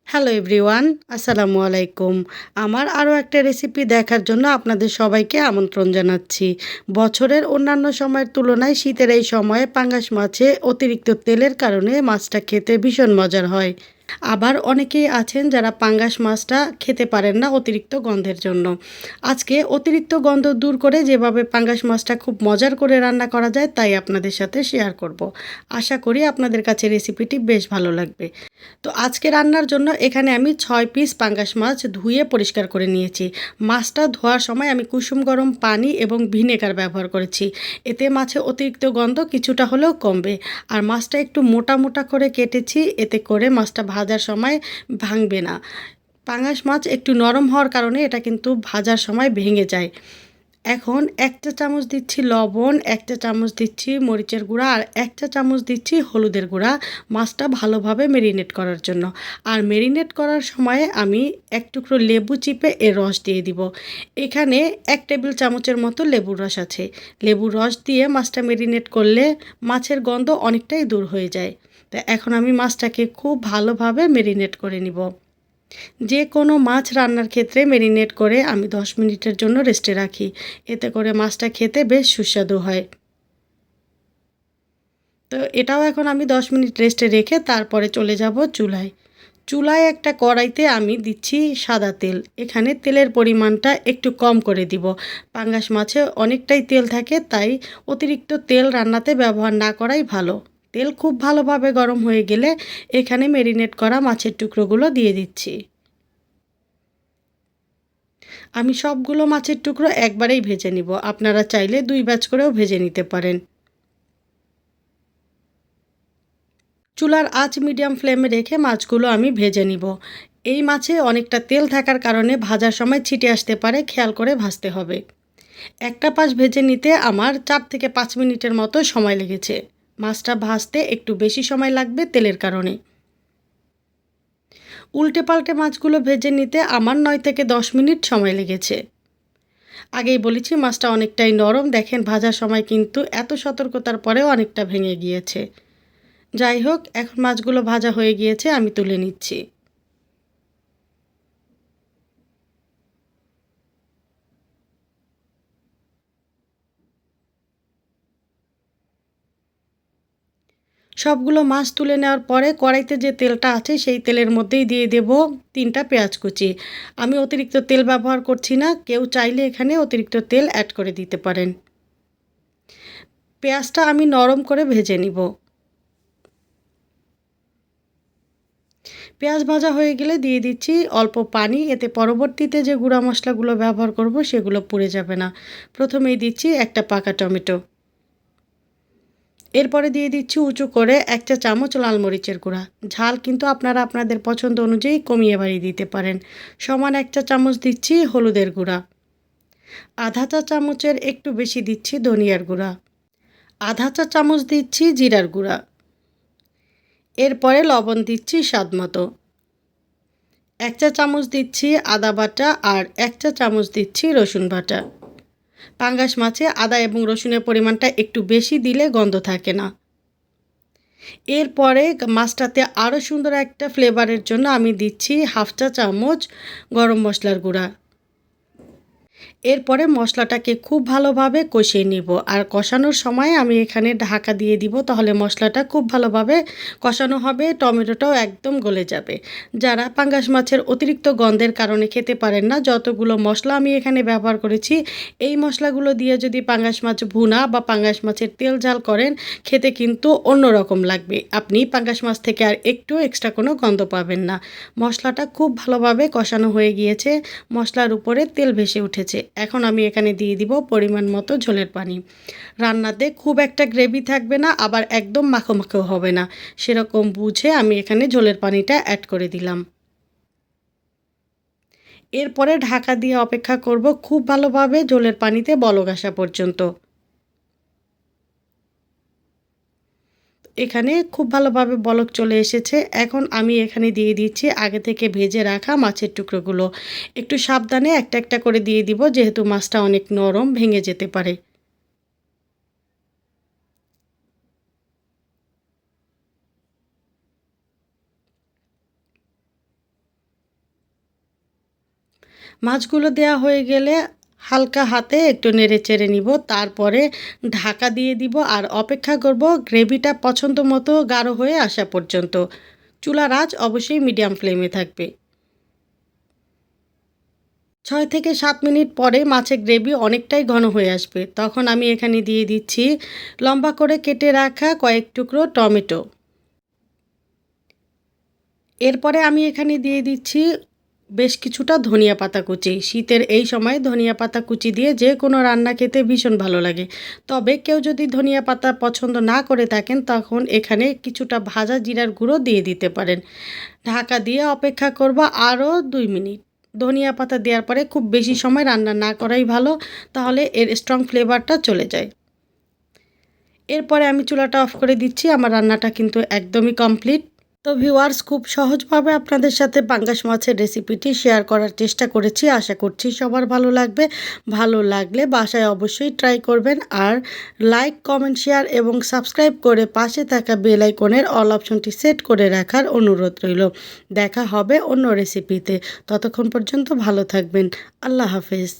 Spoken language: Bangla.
হ্যালো এভরিওয়ান, আসসালামু আলাইকুম। আমার আরও একটা রেসিপি দেখার জন্য আপনাদের সবাইকে আমন্ত্রণ জানাচ্ছি। বছরের অন্যান্য সময়ের তুলনায় শীতের এই সময়ে পাঙ্গাস মাছে অতিরিক্ত তেলের কারণে মাছটা খেতে ভীষণ মজার হয়। আবার অনেকেই আছেন যারা পাঙ্গাস মাছটা খেতে পারেন না অতিরিক্ত গন্ধের জন্য। আজকে অতিরিক্ত গন্ধ দূর করে যেভাবে পাঙ্গাস মাছটা খুব মজার করে রান্না করা যায় তাই আপনাদের সাথে শেয়ার করব। আশা করি আপনাদের কাছে রেসিপিটি বেশ ভালো লাগবে। তো আজকে রান্নার জন্য এখানে আমি ৬ পিস পাঙ্গাস মাছ ধুয়ে পরিষ্কার করে নিয়েছি। মাছটা ধোয়ার সময় আমি কুসুম গরম পানি এবং ভিনেগার ব্যবহার করেছি। এতে মাছে অতিরিক্ত গন্ধ কিছুটা হলেও কমবে। আর মাছটা একটু মোটা মোটা করে কেটেছি, এতে করে মাছটা ভাজার সময় ভাঙবে না। পাঙ্গাস মাছ একটু নরম হওয়ার কারণে এটা কিন্তু ভাজার সময় ভেঙে যায়। এখন ১ চা চামচ দিচ্ছি লবণ, ১ চা চামচ দিচ্ছি মরিচের গুঁড়া আর ১ চা চামচ দিচ্ছি হলুদের গুঁড়া মাছটা ভালোভাবে মেরিনেট করার জন্য। আর মেরিনেট করার সময়ে আমি ১ টুকরো লেবু চিপে এর রস দিয়ে দিব। এখানে ১ টেবিল চামচের মতো লেবুর রস আছে। লেবুর রস দিয়ে মাছটা মেরিনেট করলে মাছের গন্ধ অনেকটাই দূর হয়ে যায়। তো এখন আমি মাছটাকে খুব ভালোভাবে মেরিনেট করে নিব। যে কোনো মাছ রান্নার ক্ষেত্রে মেরিনেট করে আমি ১০ মিনিটের জন্য রেস্টে রাখি। এতে করে মাছটা খেতে বেশ সুস্বাদু হয়। তো এটাও এখন আমি ১০ মিনিট রেস্টে রেখে তারপরে চলে যাব চুলায়। চুলায় একটা কড়াইতে আমি দিচ্ছি সাদা তেল। এখানে তেলের পরিমাণটা একটু কম করে দিব। পাঙ্গাস মাছে অনেকটাই তেল থাকে, তাই অতিরিক্ত তেল রান্নাতে ব্যবহার না করাই ভালো। তেল খুব ভালোভাবে গরম হয়ে গেলে এখানে মেরিনেট করা মাছের টুকরোগুলো দিয়ে দিচ্ছি। আমি সবগুলো মাছের টুকরো একবারেই ভেজে নিব। আপনারা চাইলে ২ ব্যাচ করেও ভেজে নিতে পারেন। চুলার আঁচ মিডিয়াম ফ্লেমে রেখে মাছগুলো আমি ভেজে নিব। এই মাছে অনেকটা তেল থাকার কারণে ভাজার সময় ছিটে আসতে পারে, খেয়াল করে ভাজতে হবে। একটা পাশ ভেজে নিতে আমার ৪ থেকে ৫ মিনিটের মতো সময় লেগেছে। মাছটা ভাজতে একটু বেশি সময় লাগবে তেলের কারণে। উল্টে পাল্টে মাছগুলো ভেজে নিতে আমার ৯ থেকে ১০ মিনিট সময় লেগেছে। আগেই বলেছি মাছটা অনেকটাই নরম, দেখেন ভাজার সময় কিন্তু এত সতর্কতার পরেও অনেকটা ভেঙে গিয়েছে। যাই হোক, এখন মাছগুলো ভাজা হয়ে গিয়েছে, আমি তুলে নিচ্ছি। সবগুলো মাছ তুলে নেওয়ার পরে কড়াইতে যে তেলটা আছে সেই তেলের মধ্যেই দিয়ে দেব ৩টা পেঁয়াজ কুচি। আমি অতিরিক্ত তেল ব্যবহার করছি না, কেউ চাইলে এখানে অতিরিক্ত তেল অ্যাড করে দিতে পারেন। পেঁয়াজটা আমি নরম করে ভেজে নিব। পেঁয়াজ ভাজা হয়ে গেলে দিয়ে দিচ্ছি অল্প পানি, এতে পরবর্তীতে যে গুঁড়া মশলাগুলো ব্যবহার করব সেগুলো পুড়ে যাবে না। প্রথমেই দিচ্ছি একটা পাকা টমেটো। এরপরে দিয়ে দিচ্ছি উঁচু করে ১ চা চামচ লাল মরিচের গুঁড়া। ঝাল কিন্তু আপনারা আপনাদের পছন্দ অনুযায়ী কমিয়ে বাড়িয়ে দিতে পারেন। সমান ১ চা চামচ দিচ্ছি হলুদের গুঁড়া। আধা চা চামচের একটু বেশি দিচ্ছি ধনিয়ার গুঁড়া। আধা চা চামচ দিচ্ছি জিরার গুঁড়া। এরপরে লবণ দিচ্ছি স্বাদমতো। ১ চা চামচ দিচ্ছি আদা বাটা আর ১ চা চামচ দিচ্ছি রসুন বাটা। পাঙ্গাস মাছে আদা এবং রসুনের পরিমাণটা একটু বেশি দিলে গন্ধ থাকে না। এরপরে মাছটাতে আরও সুন্দর একটা ফ্লেভারের জন্য আমি দিচ্ছি হাফ চা চামচ গরম মশলার গুঁড়া। এরপরে মশলাটাকে খুব ভালোভাবে কষিয়ে নিব। আর কষানোর সময় আমি এখানে ঢাকা দিয়ে দিব, তাহলে মশলাটা খুব ভালোভাবে কষানো হবে, টমেটোটাও একদম গলে যাবে। যারা পাঙ্গাস মাছের অতিরিক্ত গন্ধের কারণে খেতে পারেন না, যতগুলো মশলা আমি এখানে ব্যবহার করেছি এই মশলাগুলো দিয়ে যদি পাঙ্গাস মাছ ভুনা বা পাঙ্গাস মাছের তেল ঝাল করেন, খেতে কিন্তু অন্যরকম লাগবে। আপনি পাঙ্গাস মাছ থেকে আর একটু এক্সট্রা কোনো গন্ধ পাবেন না। মশলাটা খুব ভালোভাবে কষানো হয়ে গিয়েছে, মশলার উপরে তেল ভেসে উঠেছে। এখন আমি এখানে দিয়ে দিব পরিমাণ মতো ঝোলের পানি। রান্নাতে খুব একটা গ্রেভি থাকবে না, আবার একদম মাখো মাখো হবে না, সেরকম বুঝে আমি এখানে ঝোলের পানিটা অ্যাড করে দিলাম। এরপরে ঢাকা দিয়ে অপেক্ষা করব খুব ভালোভাবে ঝোলের পানিতে বলক আসা পর্যন্ত। এখানে খুব ভালোভাবে বলক চলে এসেছে। এখন আমি এখানে দিয়ে দিচ্ছি আগে থেকে ভেজে রাখা মাছের টুকরোগুলো। একটু সাবধানে একটা একটা করে দিয়ে দিব, যেহেতু মাছটা অনেক নরম, ভেঙে যেতে পারে। মাছগুলো দেওয়া হয়ে গেলে হালকা হাতে একটু নেড়ে চেড়ে নিব, তারপরে ঢাকা দিয়ে দিব আর অপেক্ষা করব গ্রেভিটা পছন্দ মতো গাঢ় হয়ে আসা পর্যন্ত। চুলার আঁচ অবশ্যই মিডিয়াম ফ্লেমে থাকবে। ৬ থেকে ৭ মিনিট পরে মাছের গ্রেভি অনেকটাই ঘন হয়ে আসবে, তখন আমি এখানে দিয়ে দিচ্ছি লম্বা করে কেটে রাখা কয়েক টুকরো টমেটো। এরপরে আমি এখানে দিয়ে দিচ্ছি বেশ কিছুটা ধনিয়া পাতা কুচি। শীতের এই সময় ধনিয়া পাতা কুচি দিয়ে যে কোনো রান্না খেতে ভীষণ ভালো লাগে। তবে কেউ যদি ধনিয়া পাতা পছন্দ না করে থাকেন তখন এখানে কিছুটা ভাজা জিরার গুঁড়ো দিয়ে দিতে পারেন। ঢাকা দিয়ে অপেক্ষা করব আরও ২ মিনিট। ধনিয়া পাতা দেওয়ার পরে খুব বেশি সময় রান্না না করাই ভালো, তাহলে এর স্ট্রং ফ্লেভারটা চলে যায়। এরপরে আমি চুলাটা অফ করে দিচ্ছি। আমার রান্নাটা কিন্তু একদমই কমপ্লিট। তো ভিউয়ার্স, খুব সহজভাবে আপনাদের সাথে পাঙ্গাস মাছের রেসিপিটি শেয়ার করার চেষ্টা করেছি। আশা করছি সবার ভালো লাগবে। ভালো লাগলে বাসায় অবশ্যই ট্রাই করবেন। আর লাইক, কমেন্ট, শেয়ার এবং সাবস্ক্রাইব করে পাশে থাকা বেল আইকনের অল অপশনটি সেট করে রাখার অনুরোধ রইল। দেখা হবে অন্য রেসিপিতে। ততক্ষণ পর্যন্ত ভালো থাকবেন। আল্লাহ হাফেজ।